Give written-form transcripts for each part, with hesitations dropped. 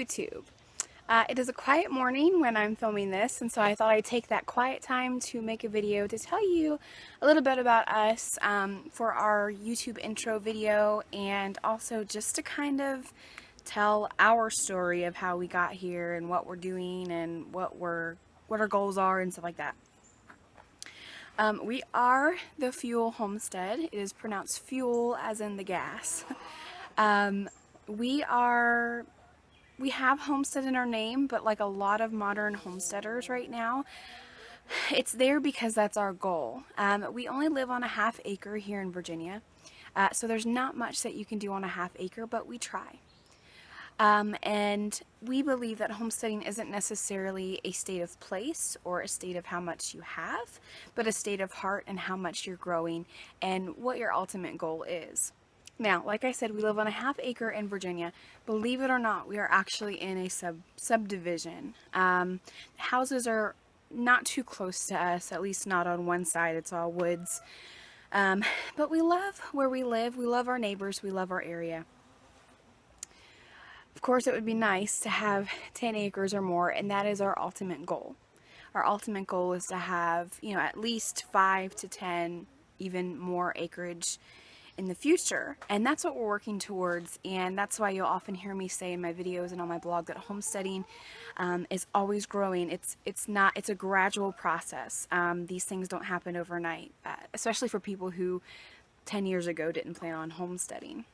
YouTube. It is a quiet morning when I'm filming this, and so I thought I'd take that quiet time to make a video to tell you a little bit about us for our YouTube intro video, and also just to kind of tell our story of how we got here and what we're doing and what our goals are and stuff like that. We are the Fuel Homestead. It is pronounced fuel as in the gas. We have homestead in our name, but like a lot of modern homesteaders right now, it's there because that's our goal. We only live on a half acre here in Virginia, so there's not much that you can do on a half acre, but we try. And we believe that homesteading isn't necessarily a state of place or a state of how much you have, but a state of heart and how much you're growing and what your ultimate goal is. Now, like I said, we live on a half acre in Virginia. Believe it or not, we are actually in a subdivision. Houses are not too close to us, at least not on one side. It's all woods. But we love where we live. We love our neighbors. We love our area. Of course, it would be nice to have 10 acres or more, and that is our ultimate goal. Our ultimate goal is to have, at least 5 to 10, even more acreage in the future, and that's what we're working towards. And that's why you'll often hear me say in my videos and on my blog that homesteading is always growing. It's a gradual process. These things don't happen overnight, especially for people who 10 years ago didn't plan on homesteading.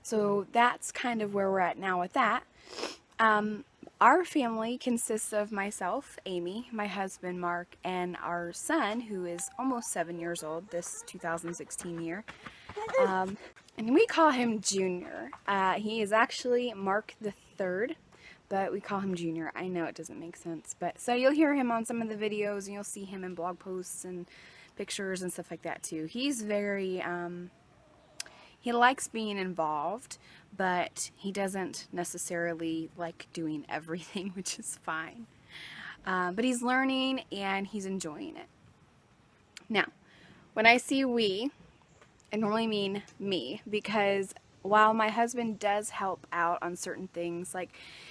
So that's kind of where we're at now with that. Our family consists of myself, Amy, my husband, Mark, and our son, who is almost 7 years old this 2016 year. And we call him Junior. He is actually Mark the Third, but we call him Junior. I know it doesn't make sense, but so you'll hear him on some of the videos, and you'll see him in blog posts and pictures and stuff like that too. He's very, he likes being involved, but he doesn't necessarily like doing everything, which is fine. But he's learning and he's enjoying it. Now, when I say we, I normally mean me, because while my husband does help out on certain things, like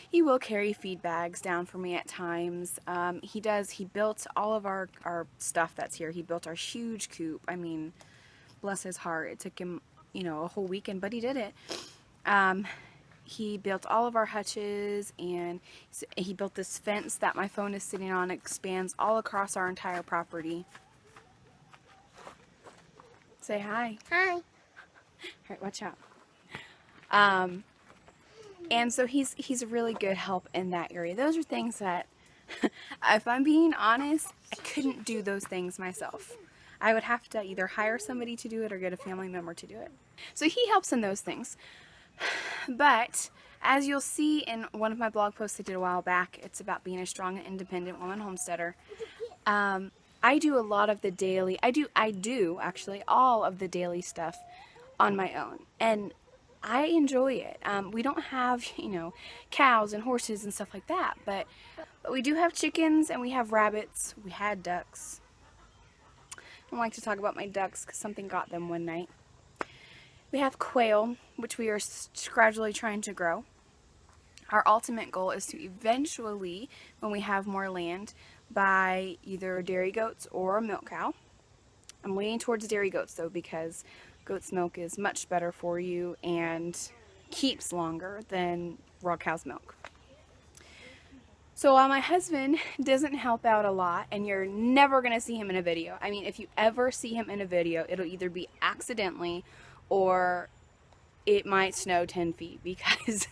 he will carry feed bags down for me at times. He built all of our stuff that's here. He built our huge coop. I mean, bless his heart, it took him a whole weekend, but he did it. He built all of our hutches, and he built this fence that my phone is sitting on. It expands all across our entire property. Say hi. Hi. Alright, watch out. And so he's a really good help in that area. Those are things that, if I'm being honest, I couldn't do those things myself. I would have to either hire somebody to do it or get a family member to do it. So he helps in those things. But as you'll see in one of my blog posts I did a while back, it's about being a strong and independent woman homesteader. I do a lot of the daily, I do actually all of the daily stuff on my own, and I enjoy it. We don't have, cows and horses and stuff like that, but we do have chickens and we have rabbits. We had ducks. I don't like to talk about my ducks because something got them one night. We have quail, which we are gradually trying to grow. Our ultimate goal is to eventually, when we have more land, buy either dairy goats or a milk cow. I'm leaning towards dairy goats though, because goat's milk is much better for you and keeps longer than raw cow's milk. So while my husband doesn't help out a lot, and you're never going to see him in a video, I mean, if you ever see him in a video, it'll either be accidentally or it might snow 10 feet, because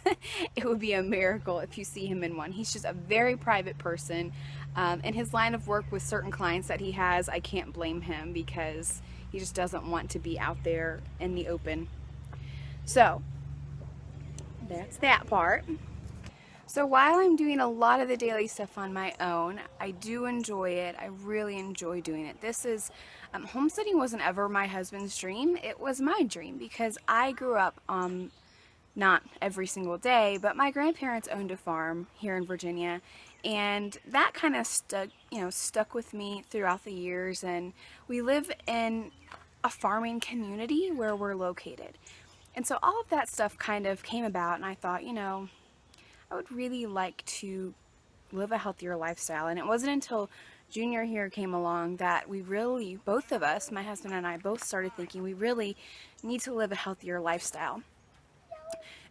it would be a miracle if you see him in one. He's just a very private person. In his line of work with certain clients that he has, I can't blame him because he just doesn't want to be out there in the open. So that's that part. So while I'm doing a lot of the daily stuff on my own, I do enjoy it. I really enjoy doing it. This is, homesteading wasn't ever my husband's dream. It was my dream because I grew up, not every single day, but my grandparents owned a farm here in Virginia, and that kind of stuck with me throughout the years. And we live in a farming community where we're located. And so all of that stuff kind of came about, and I thought, I would really like to live a healthier lifestyle. And it wasn't until Junior here came along that we really, both of us, my husband and I, both started thinking we really need to live a healthier lifestyle.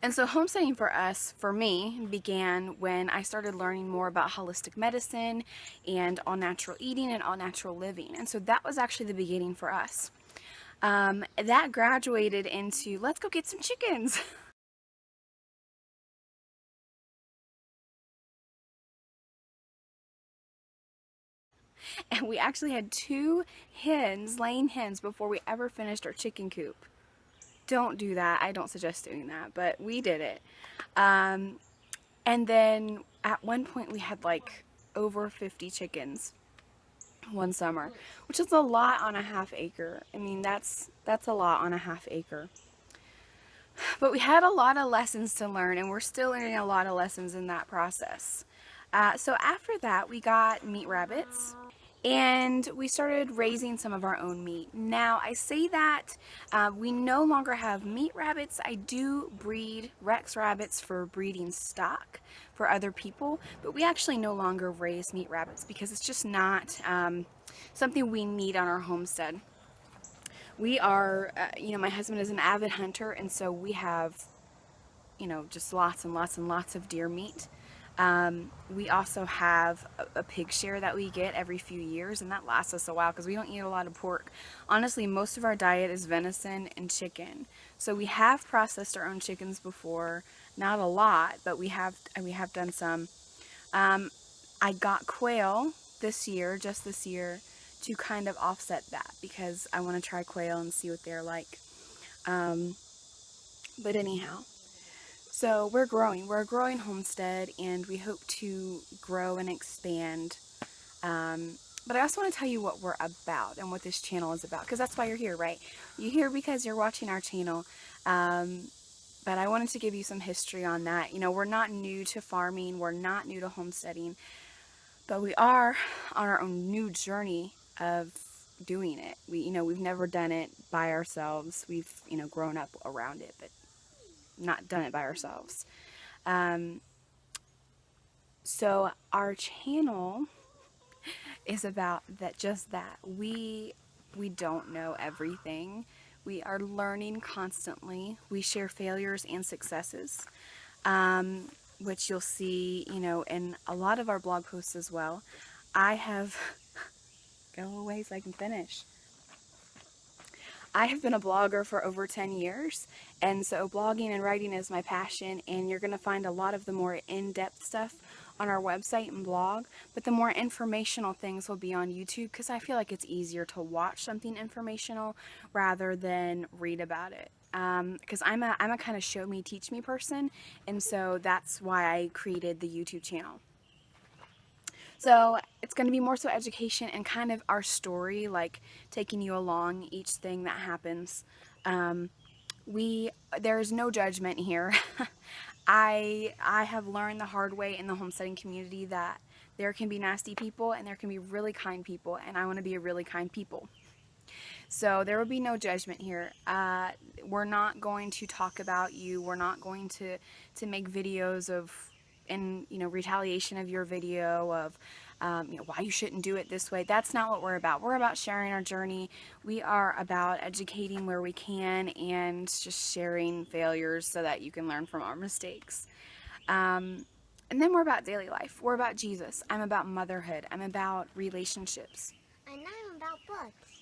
And so homesteading for us, for me, began when I started learning more about holistic medicine and all natural eating and all natural living. And so that was actually the beginning for us. That graduated into, let's go get some chickens. And we actually had 2 hens, laying hens, before we ever finished our chicken coop. Don't do that. I don't suggest doing that, but we did it. And then at one point we had like over 50 chickens one summer, which is a lot on a half-acre. I mean, that's a lot on a half-acre. But we had a lot of lessons to learn, and we're still learning a lot of lessons in that process. So after that, we got meat rabbits, and we started raising some of our own meat. Now, I say that we no longer have meat rabbits. I do breed Rex rabbits for breeding stock for other people, but we actually no longer raise meat rabbits because it's just not something we need on our homestead. We are, my husband is an avid hunter, and so we have, just lots and lots and lots of deer meat. We also have a pig share that we get every few years, and that lasts us a while because we don't eat a lot of pork. Honestly, most of our diet is venison and chicken. So we have processed our own chickens before, not a lot, but we have done some. I got quail just this year, to kind of offset that because I want to try quail and see what they're like. But anyhow. So we're a growing homestead, and we hope to grow and expand. But I also want to tell you what we're about and what this channel is about, because that's why you're here, right? You're here because you're watching our channel. But I wanted to give you some history on that. We're not new to farming, we're not new to homesteading, but we are on our own new journey of doing it. We've never done it by ourselves. We've, grown up around it, but not done it by ourselves. So our channel is about just that. We don't know everything. We are learning constantly. We share failures and successes, which you'll see, in a lot of our blog posts as well. I have, go away so I can finish. I have been a blogger for over 10 years, and so blogging and writing is my passion, and you're going to find a lot of the more in-depth stuff on our website and blog, but the more informational things will be on YouTube, because I feel like it's easier to watch something informational rather than read about it. Because I'm a kind of show me, teach me person, and so that's why I created the YouTube channel. So it's going to be more so education and kind of our story, like taking you along each thing that happens. There's no judgment here. I have learned the hard way in the homesteading community that there can be nasty people and there can be really kind people, and I want to be a really kind people. So there will be no judgment here. We're not going to talk about you. We're not going to make videos of retaliation of your video of why you shouldn't do it this way. That's not what we're about. We're about sharing our journey. We are about educating where we can and just sharing failures so that you can learn from our mistakes. And then we're about daily life. We're about Jesus. I'm about motherhood. I'm about relationships. And I'm about bugs.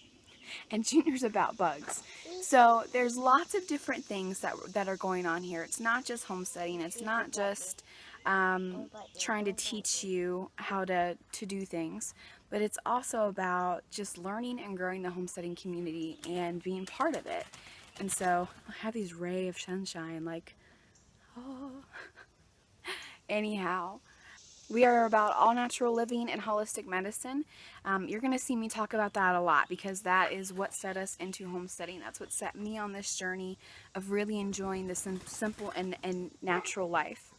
And Junior's about bugs. So there's lots of different things that are going on here. It's not just homesteading. It's not just trying to teach you how to do things, but it's also about just learning and growing the homesteading community and being part of it. And so I have these rays of sunshine, like, oh. Anyhow, we are about all natural living and holistic medicine. You're going to see me talk about that a lot because that is what set us into homesteading. That's what set me on this journey of really enjoying this simple and natural life.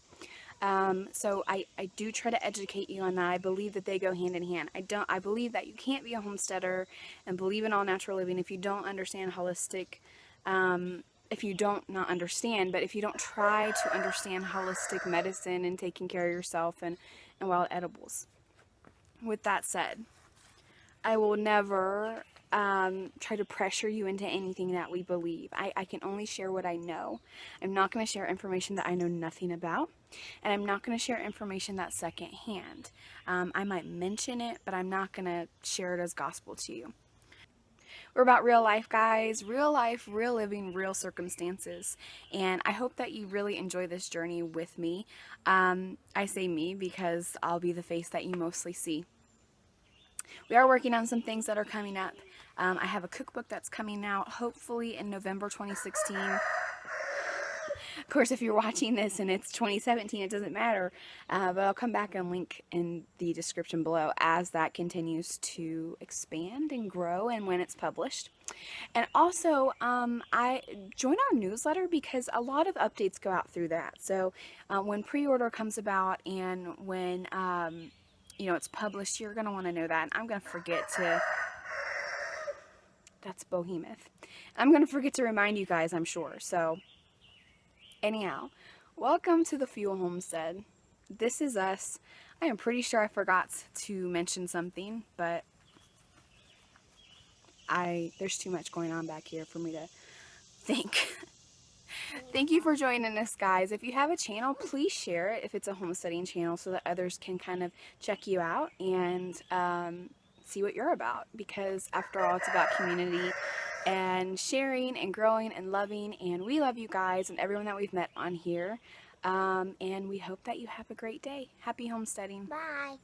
So I do try to educate you on that. I believe that they go hand in hand. I believe that you can't be a homesteader and believe in all natural living if you don't understand holistic if you don't not understand, but if you don't try to understand holistic medicine and taking care of yourself and wild edibles. With that said, I will never try to pressure you into anything that we believe. I can only share what I know. I'm not going to share information that I know nothing about, and I'm not going to share information that's secondhand. I might mention it, but I'm not going to share it as gospel to you. We're about real life, guys. Real life, real living, real circumstances. And I hope that you really enjoy this journey with me. I say me because I'll be the face that you mostly see. We are working on some things that are coming up. I have a cookbook that's coming out hopefully in November 2016. Of course, if you're watching this and it's 2017, it doesn't matter. But I'll come back and link in the description below as that continues to expand and grow and when it's published. And also, I join our newsletter because a lot of updates go out through that. So when pre-order comes about and when it's published, you're going to want to know that. And I'm going to forget to... That's Behemoth. I'm going to forget to remind you guys, I'm sure. So, anyhow, welcome to the Fuel Homestead. This is us. I am pretty sure I forgot to mention something, but there's too much going on back here for me to think. Thank you for joining us, guys. If you have a channel, please share it if it's a homesteading channel so that others can kind of check you out and see what you're about, because after all, it's about community and sharing and growing and loving, and we love you guys and everyone that we've met on here, and we hope that you have a great day. Happy homesteading. Bye.